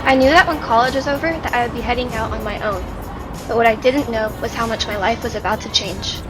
I knew that when college was over that I would be heading out on my own, but what I didn't know was how much my life was about to change.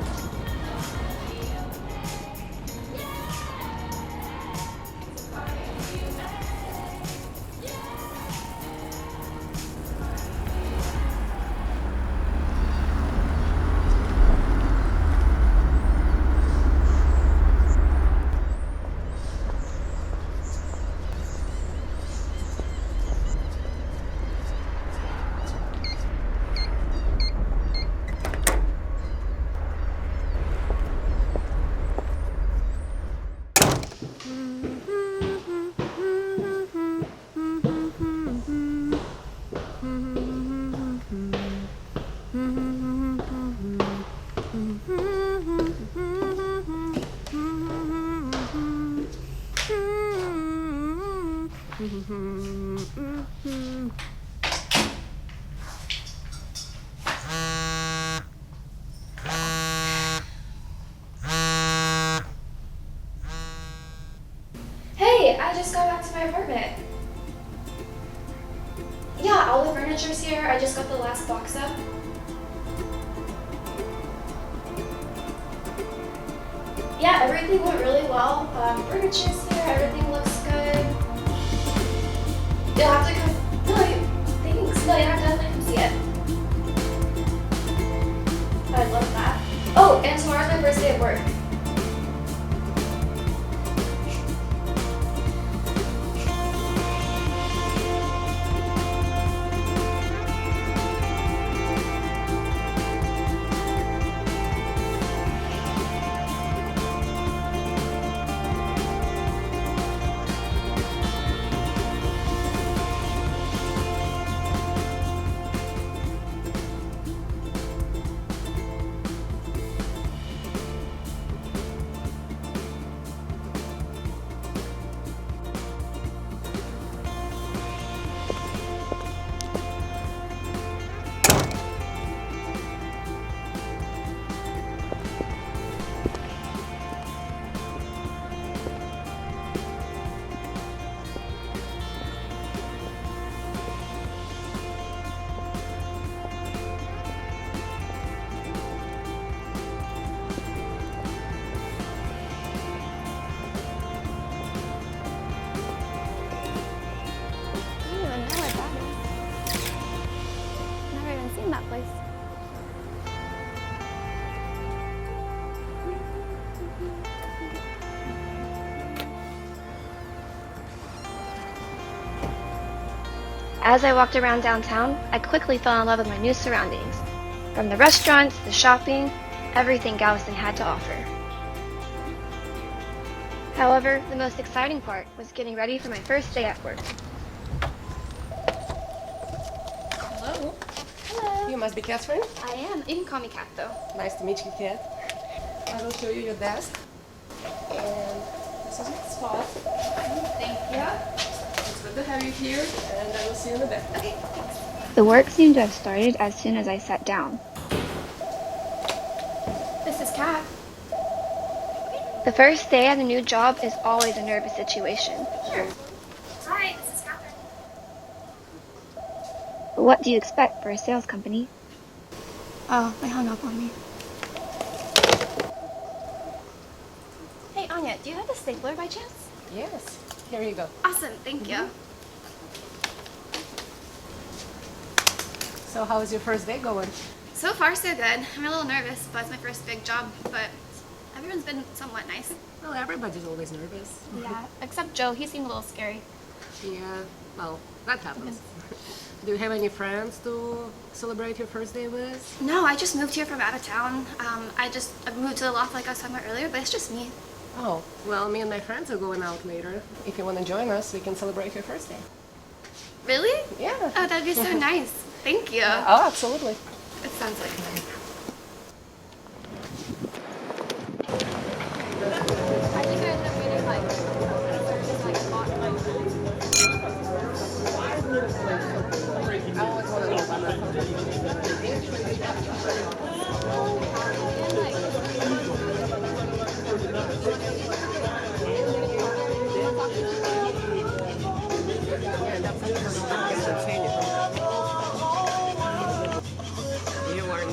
Hey, I just got back to my apartment. Yeah, all the furniture's here. I just got the last box up. Yeah, everything went really well. Furniture's here, everything looks good. You'll have to come. No, thanks. No, you have to definitely come see it. I love that. Oh, and tomorrow's my first day at work. That place. As I walked around downtown, I quickly fell in love with my new surroundings. From the restaurants, the shopping, everything Galveston had to offer. However, the most exciting part was getting ready for my first day at work. Hello. Hello. You must be Catherine. I am. You can call me Kat, though. Nice to meet you, Kat. I will show you your desk. And this is your spot. Thank you. It's good to have you here, and I will see you in the back. Okay, thanks. The work seemed to have started as soon as I sat down. This is Kat. The first day at a new job is always a nervous situation. Sure. Hi, this is Catherine. But what do you expect for a sales company? Oh, they hung up on me. Hey, Anya, do you have a stapler by chance? Yes. Here you go. Awesome, thank you. So how is your first day going? So far, so good. I'm a little nervous, but it's my first big job, but everyone's been somewhat nice. Well, everybody's always nervous. Yeah, except Joe. He seemed a little scary. Yeah, well, that happens. Do you have any friends to celebrate your first day with? No, I just moved here from out of town. I moved to the loft like I was talking about earlier, but it's just me. Oh, well, me and my friends are going out later. If you want to join us, we can celebrate your first day. Really? Yeah. Oh, that'd be so nice. Thank you. Oh, absolutely. It sounds like fun.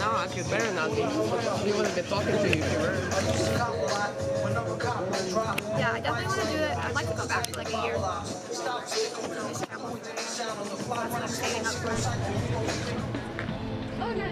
No, actually, better not be. We wouldn't be talking to you if you were. Yeah, I definitely want to do it. I'd like to go back for like a year. Just travel through. That's what I'm saving up for. Oh no,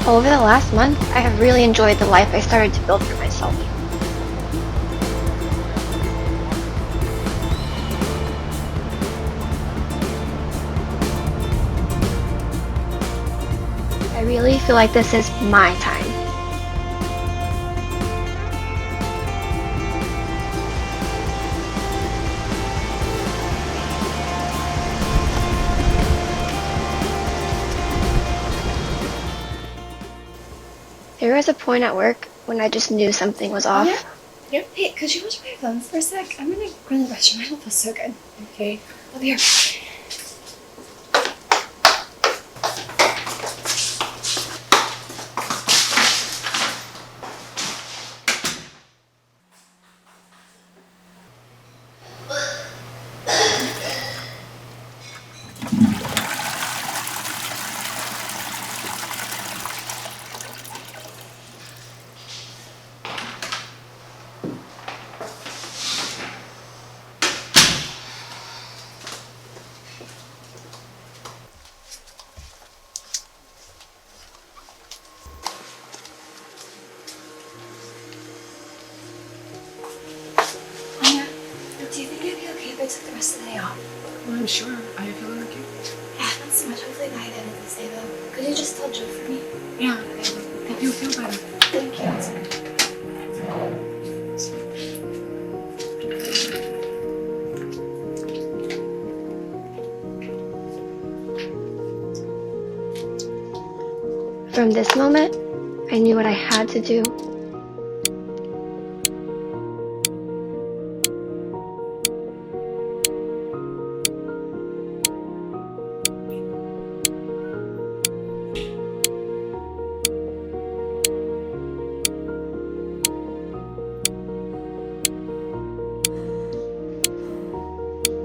over the last month, I have really enjoyed the life I started to build for myself. I really feel like this is my time. There was a point at work when I just knew something was off. Yeah. Hey, could you watch my phone for a sec? I'm gonna go to the restroom. I don't feel so good. Okay. I'll be here. Anya, do you think it'd be okay if I took the rest of the day off? Well, I'm sure. Are you feeling okay? Yeah, not so much. Hopefully the headache doesn't stay though. Could you just tell Joe for me? Yeah. Hope you feel better. Thank you. From this moment, I knew what I had to do.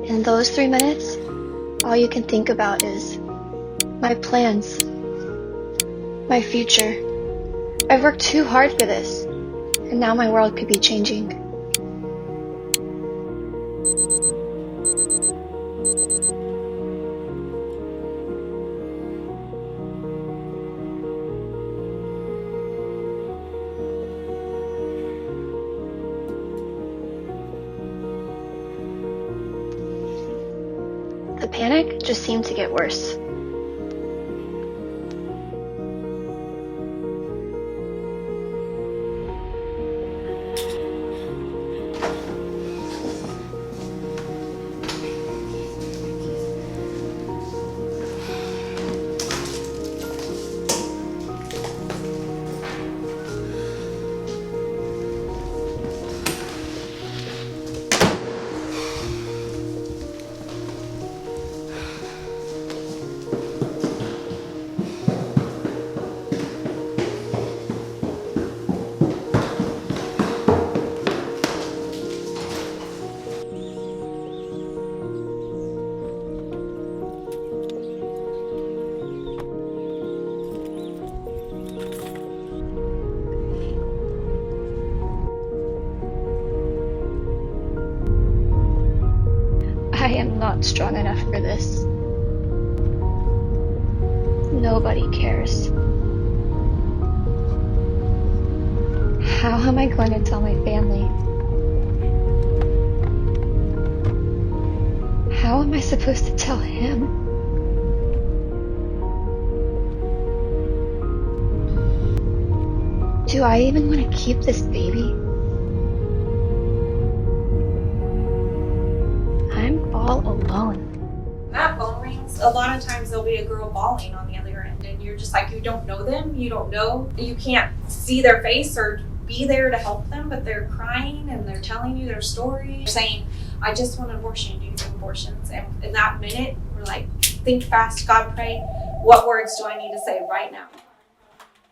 In those 3 minutes, all you can think about is my plans, my future. I've worked too hard for this, and now my world could be changing. The panic just seemed to get worse. I am not strong enough for this. Nobody cares. How am I going to tell my family? How am I supposed to tell him? Do I even want to keep this baby? I'm all alone. That phone rings. a lot of times there'll be a girl bawling on the other end, and you're just like, you don't know them, you can't see their face or be there to help them, but they're crying and they're telling you their story, saying, I just want an abortion, do you do abortions? And in that minute, we're like, think fast, God, pray. What words do I need to say right now?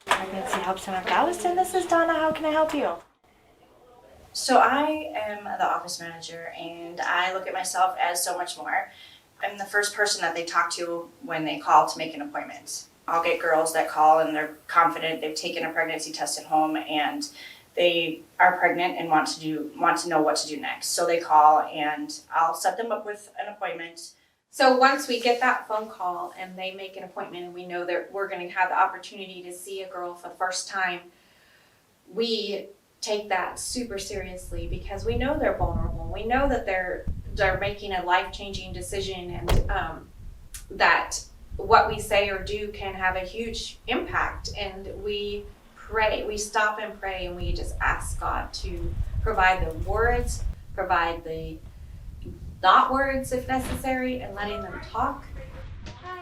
Pregnancy Help Center Galveston, this is Donna. How can I help you? So I am the office manager, and I look at myself as so much more. I'm the first person that they talk to when they call to make an appointment. I'll get girls that call and they're confident, they've taken a pregnancy test at home, and they are pregnant and want to know what to do next. So they call, and I'll set them up with an appointment. So once we get that phone call and they make an appointment and we know that we're going to have the opportunity to see a girl for the first time, we take that super seriously because we know they're vulnerable. We know that they're making a life-changing decision, and that what we say or do can have a huge impact. And we pray, we stop and pray, and we just ask God to provide the words, provide the not words if necessary, and letting them talk.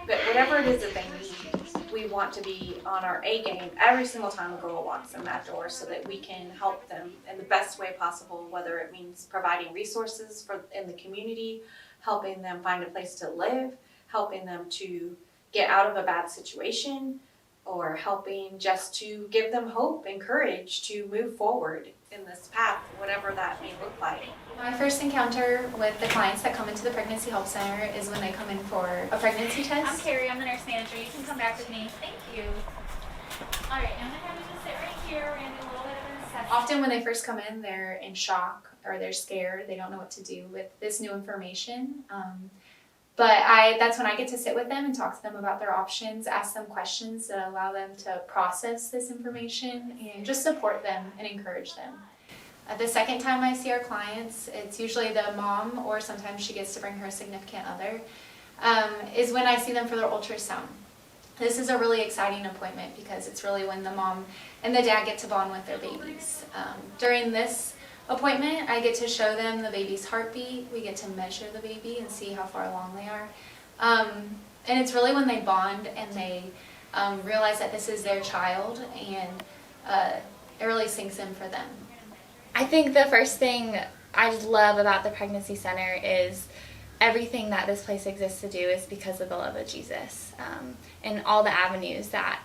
But whatever it is that they need, we want to be on our A game every single time a girl walks in that door so that we can help them in the best way possible, whether it means providing resources in the community, helping them find a place to live, helping them to get out of a bad situation, or helping just to give them hope and courage to move forward in this path, whatever that may look like. My first encounter with the clients that come into the Pregnancy Help Center is when they come in for a pregnancy test. I'm Carrie, I'm the nurse manager. You can come back with me. Thank you. All right, I'm gonna have you just sit right here. We're gonna do a little bit of an assessment. Often when they first come in, they're in shock or they're scared. They don't know what to do with this new information. But that's when I get to sit with them and talk to them about their options, ask them questions that allow them to process this information, and just support them and encourage them. The second time I see our clients, it's usually the mom, or sometimes she gets to bring her significant other, is when I see them for their ultrasound. This is a really exciting appointment because it's really when the mom and the dad get to bond with their babies. During this appointment, I get to show them the baby's heartbeat. We get to measure the baby and see how far along they are. And it's really when they bond and they realize that this is their child, and it really sinks in for them. I think the first thing I love about the Pregnancy Center is everything that this place exists to do is because of the love of Jesus. And all the avenues that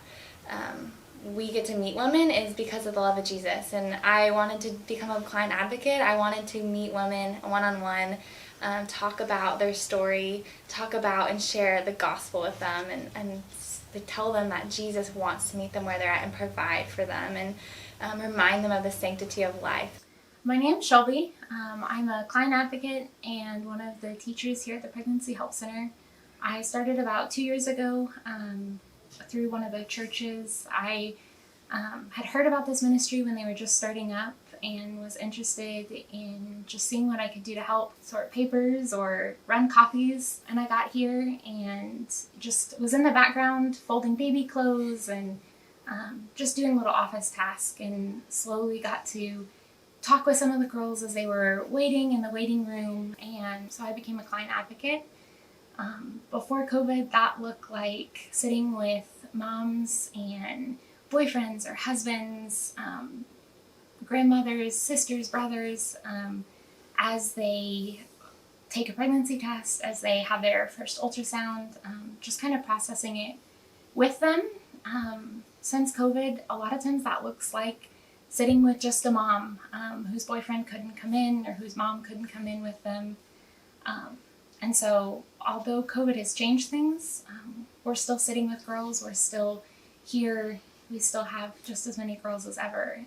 we get to meet women is because of the love of Jesus. And I wanted to become a client advocate. I wanted to meet women one-on-one, talk about their story, talk about and share the gospel with them, and to tell them that Jesus wants to meet them where they're at and provide for them, and remind them of the sanctity of life. My name's Shelby. I'm a client advocate and one of the teachers here at the Pregnancy Help Center. I started about 2 years ago through one of the churches. I had heard about this ministry when they were just starting up and was interested in just seeing what I could do to help sort papers or run copies. And I got here and just was in the background folding baby clothes and just doing little office tasks, and slowly got to talk with some of the girls as they were waiting in the waiting room, and so I became a client advocate. Before COVID, that looked like sitting with moms and boyfriends or husbands, grandmothers, sisters, brothers, as they take a pregnancy test, as they have their first ultrasound, just kind of processing it with them. Since COVID, a lot of times that looks like sitting with just a mom whose boyfriend couldn't come in or whose mom couldn't come in with them. And so although COVID has changed things, we're still sitting with girls, we're still here, we still have just as many girls as ever.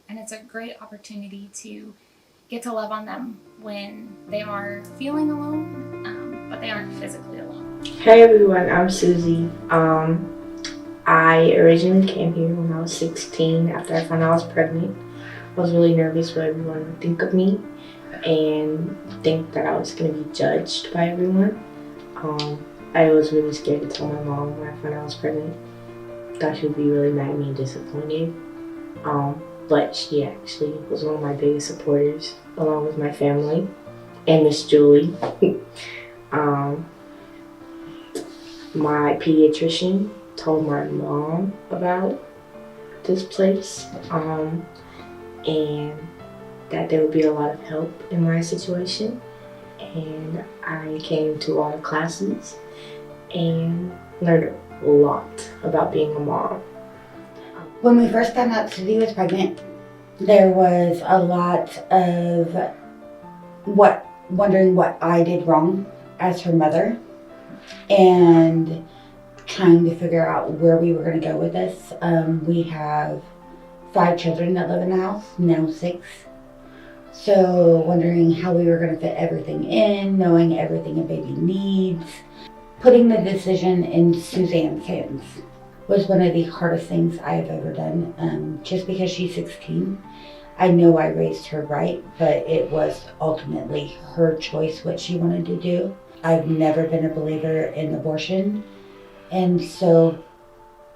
And it's a great opportunity to get to love on them when they are feeling alone, but they aren't physically alone. Hey everyone, I'm Susie. I originally came here when I was 16 after I found out I was pregnant. I was really nervous what everyone would think of me and think that I was going to be judged by everyone. I was really scared to tell my mom when I found out I was pregnant. Thought she would be really mad at me and disappointed. But she actually was one of my biggest supporters, along with my family and Miss Julie. My pediatrician told my mom about this place, and that there would be a lot of help in my situation. And I came to all the classes and learned a lot about being a mom. When we first found out Susie was pregnant, there was a lot of wondering what I did wrong as her mother, and trying to figure out where we were going to go with this. We have 5 children that live in the house, now 6. So wondering how we were going to fit everything in, knowing everything a baby needs. Putting the decision in Suzanne's hands was one of the hardest things I have ever done. Just because she's 16, I know I raised her right, but it was ultimately her choice what she wanted to do. I've never been a believer in abortion, and so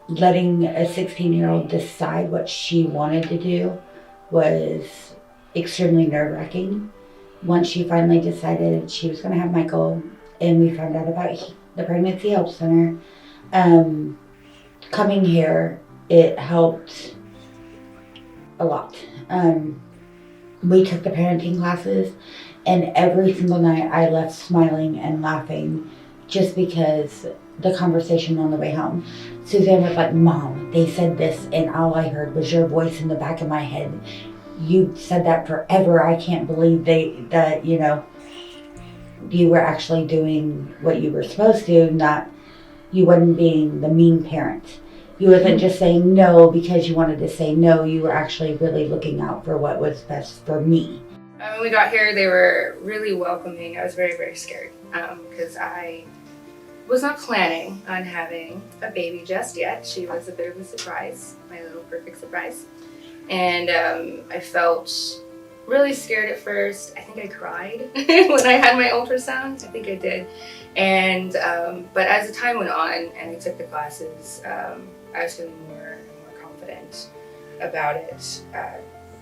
letting a 16-year-old decide what she wanted to do was extremely nerve-wracking. Once she finally decided she was going to have Michael, and we found out about the Pregnancy Help Center, coming here, it helped a lot. We took the parenting classes, and every single night I left smiling and laughing, just because the conversation on the way home. Suzanne was like, "Mom, they said this," and all I heard was your voice in the back of my head. "You said that forever. I can't believe that you were actually doing what you were supposed to, not, you wasn't being the mean parent. You wasn't just saying no because you wanted to say no. You were actually really looking out for what was best for me." When we got here, they were really welcoming. I was very, very scared because I was not planning on having a baby just yet. She was a bit of a surprise, my little perfect surprise. And I felt really scared at first. I think I cried when I had my ultrasound. I think I did. And but as the time went on and I took the classes, I was feeling more and more confident about it.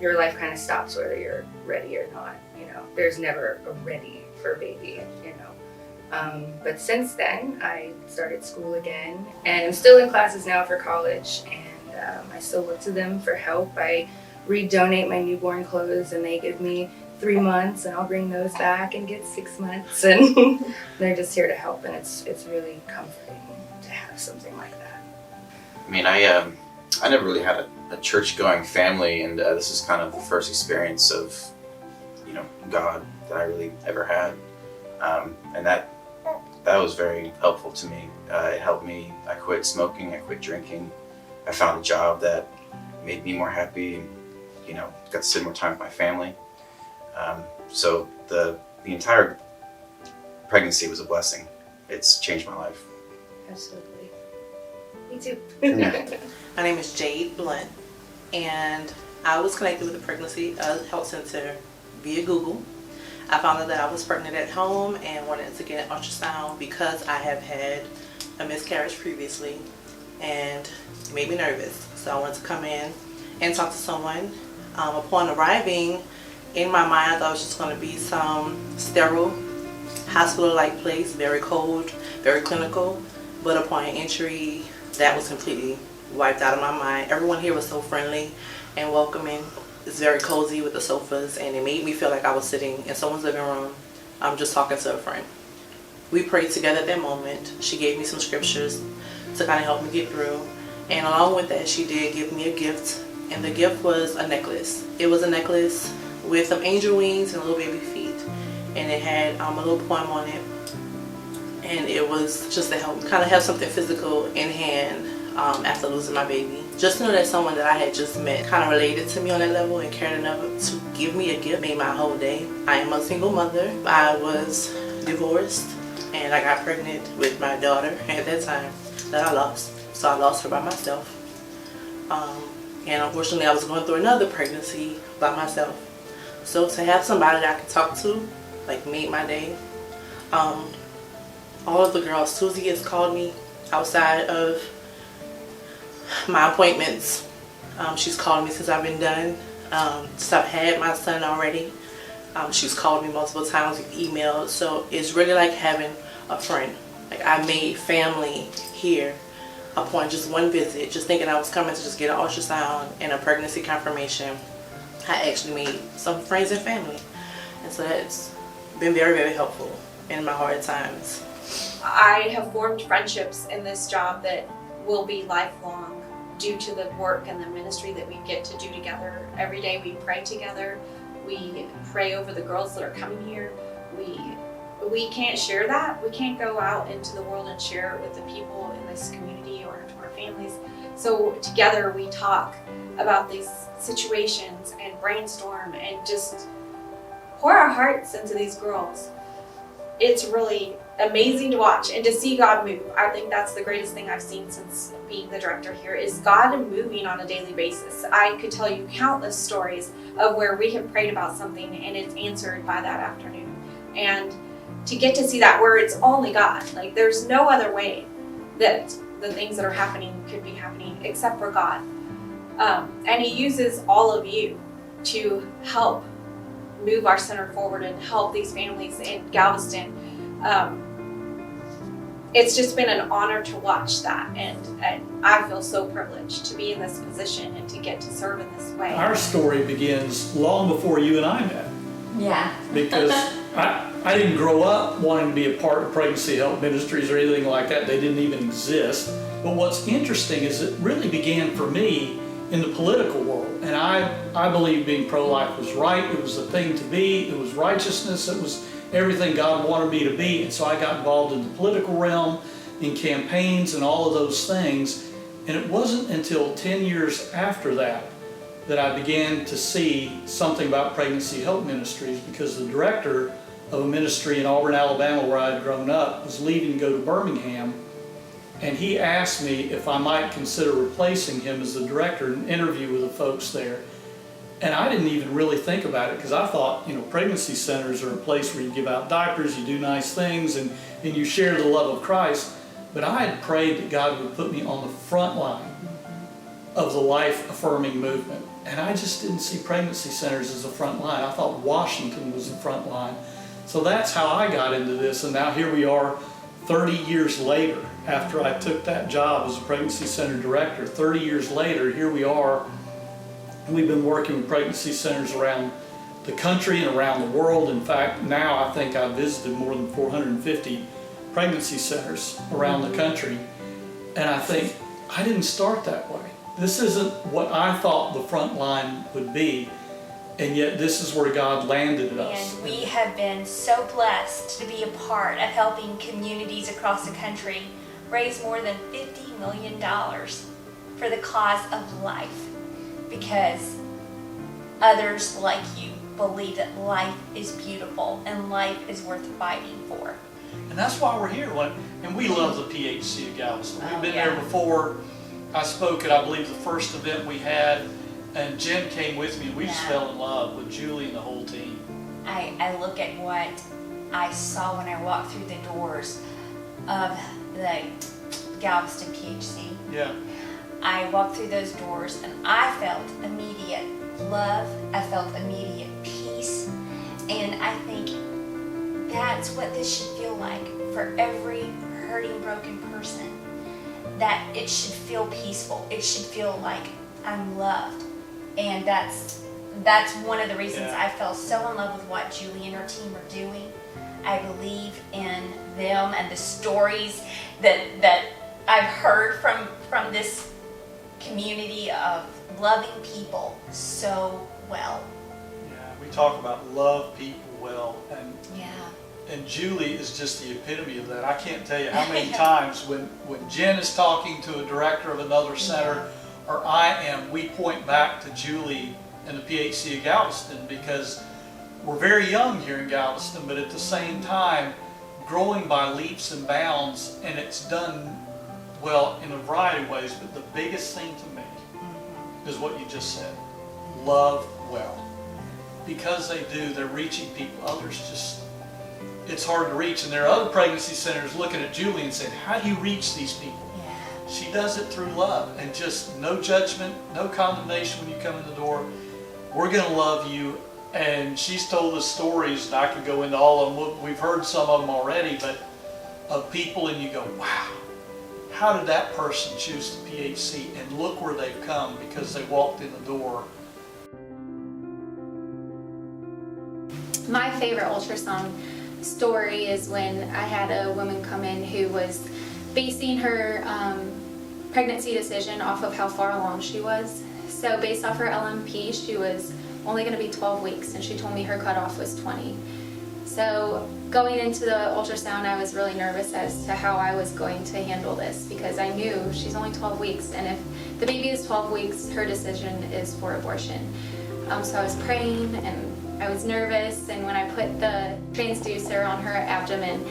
Your life kind of stops whether you're ready or not. You know, there's never a ready for a baby. You know. But since then, I started school again, and I'm still in classes now for college, and I still look to them for help. I redonate my newborn clothes, and they give me 3 months, and I'll bring those back and get 6 months, and they're just here to help, and it's really comforting to have something like that. I mean, I never really had a church-going family, and this is kind of the first experience of, God that I really ever had, and that was very helpful to me. It helped me. I quit smoking. I quit drinking. I found a job that made me more happy. Got to spend more time with my family. So the entire pregnancy was a blessing. It's changed my life. Absolutely. Me too. Yeah. My name is Jade Blunt, and I was connected with the Pregnancy Health Center via Google. I found out that I was pregnant at home and wanted to get an ultrasound because I have had a miscarriage previously, and it made me nervous. So I wanted to come in and talk to someone. Upon arriving, in my mind, I thought it was just going to be some sterile, hospital-like place, very cold, very clinical. But upon entry, that was completely wiped out of my mind. Everyone here was so friendly and welcoming. It's very cozy with the sofas, and it made me feel like I was sitting in someone's living room, just talking to a friend. We prayed together at that moment. She gave me some scriptures to kind of help me get through. And along with that, she did give me a gift. And the gift was a necklace. It was a necklace with some angel wings and little baby feet. And it had a little poem on it. And it was just to help kind of have something physical in hand after losing my baby. Just to know that someone that I had just met kind of related to me on that level and cared enough to give me a gift made my whole day. I am a single mother. I was divorced, and I got pregnant with my daughter at that time that I lost. So I lost her by myself. And unfortunately, I was going through another pregnancy by myself. So to have somebody that I could talk to, made my day. All of the girls, Susie has called me outside of my appointments. She's called me since I've been done. Since I've had my son already. She's called me multiple times, we've emailed. So it's really like having a friend. Like I made family here upon just one visit, just thinking I was coming to just get an ultrasound and a pregnancy confirmation. I actually made some friends and family. And so that's been very, very helpful in my hard times. I have formed friendships in this job that will be lifelong due to the work and the ministry that we get to do together. Every day we pray together. We pray over the girls that are coming here. We can't share that. We can't go out into the world and share it with the people in this community or to our families. So together we talk about these situations and brainstorm and just pour our hearts into these girls. It's really amazing to watch and to see God move. I think that's the greatest thing I've seen since being the director here is God moving on a daily basis. I could tell you countless stories of where we have prayed about something and it's answered by that afternoon. And to get to see that where it's only God, like there's no other way that the things that are happening could be happening except for God. And He uses all of you to help move our center forward and help these families in Galveston. It's just been an honor to watch that, and I feel so privileged to be in this position and to get to serve in this way. Our story begins long before you and I met. Yeah. Because I didn't grow up wanting to be a part of Pregnancy Help Ministries or anything like that. They didn't even exist. But what's interesting is it really began for me in the political world. And I believe being pro-life was right. It was the thing to be. It was righteousness. It was everything God wanted me to be. And so I got involved in the political realm, in campaigns and all of those things. And it wasn't until 10 years after that that I began to see something about Pregnancy Help Ministries, because the director of a ministry in Auburn, Alabama, where I had grown up, was leaving to go to Birmingham. And he asked me if I might consider replacing him as the director and interview with the folks there. And I didn't even really think about it because I thought, pregnancy centers are a place where you give out diapers, you do nice things, and you share the love of Christ. But I had prayed that God would put me on the front line of the life-affirming movement. And I just didn't see pregnancy centers as the front line. I thought Washington was the front line. So that's how I got into this. And now here we are 30 years later, after I took that job as a pregnancy center director. 30 years later, here we are. We've been working with pregnancy centers around the country and around the world. In fact, now I think I've visited more than 450 pregnancy centers around the country. And I think, I didn't start that way. This isn't what I thought the front line would be. And yet this is where God landed us. And we have been so blessed to be a part of helping communities across the country raise more than $50 million for the cause of life, because others like you believe that life is beautiful and life is worth fighting for. And that's why we're here. And we love the PHC of Galveston. We've been there before. I spoke at, I believe, the first event we had, and Jen came with me, and we just fell in love with Julie and the whole team. I look at what I saw when I walked through the doors of the Galveston PHC. Yeah. I walked through those doors and I felt immediate love, I felt immediate peace, and I think that's what this should feel like for every hurting, broken person. That it should feel peaceful. It should feel like I'm loved. And that's one of the reasons I fell so in love with what Julie and her team are doing. I believe in them and the stories that I've heard from this community of loving people so well. Yeah, we talk about love people well, Yeah. and Julie is just the epitome of that. I can't tell you how many times when Jen is talking to a director of another center, or we point back to Julie and the PHC of Galveston, because we're very young here in Galveston, but at the same time growing by leaps and bounds, and it's done well in a variety of ways, but the biggest thing to me is what you just said, love well. Because they do, they're reaching people. Others just, it's hard to reach. And there are other pregnancy centers looking at Julie and saying, how do you reach these people? Yeah. She does it through love and just no judgment, no condemnation when you come in the door. We're going to love you. And she's told us stories, and I could go into all of them. We've heard some of them already, but of people and you go, wow, how did that person choose the PHC? And look where they've come because they walked in the door. My favorite ultrasound story is when I had a woman come in who was basing her pregnancy decision off of how far along she was. So based off her LMP, she was only going to be 12 weeks, and she told me her cutoff was 20. So going into the ultrasound, I was really nervous as to how I was going to handle this because I knew she's only 12 weeks, and if the baby is 12 weeks, her decision is for abortion. So I was praying and I was nervous, and when I put the transducer on her abdomen,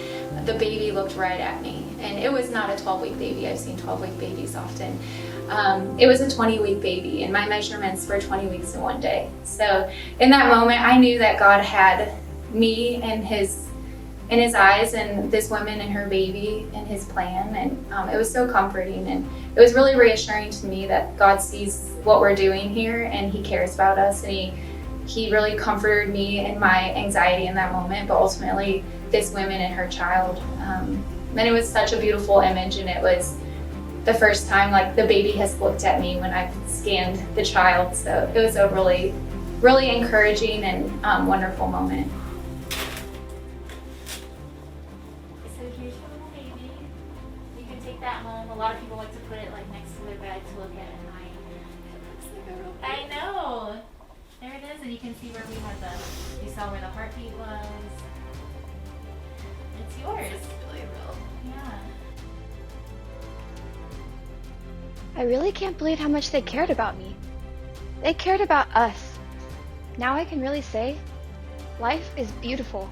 the baby looked right at me. And it was not a 12-week baby. I've seen 12-week babies often. It was a 20-week baby, and my measurements were 20 weeks in one day. So in that moment, I knew that God had me in his eyes, and this woman and her baby in his plan, and it was so comforting, and it was really reassuring to me that God sees what we're doing here and he cares about us, and he really comforted me in my anxiety in that moment, but ultimately this woman and her child. And it was such a beautiful image, and it was the first time like the baby has looked at me when I scanned the child, so it was a really, really encouraging and wonderful moment. So here's your little baby. You can take that home. A lot of people like to put it like next to their bed to look at night. It looks like a real baby. I know. There it is, and you can see where we had you saw where the heartbeat was. It's yours. It's really real. Yeah. I really can't believe how much they cared about me. They cared about us. Now I can really say, life is beautiful.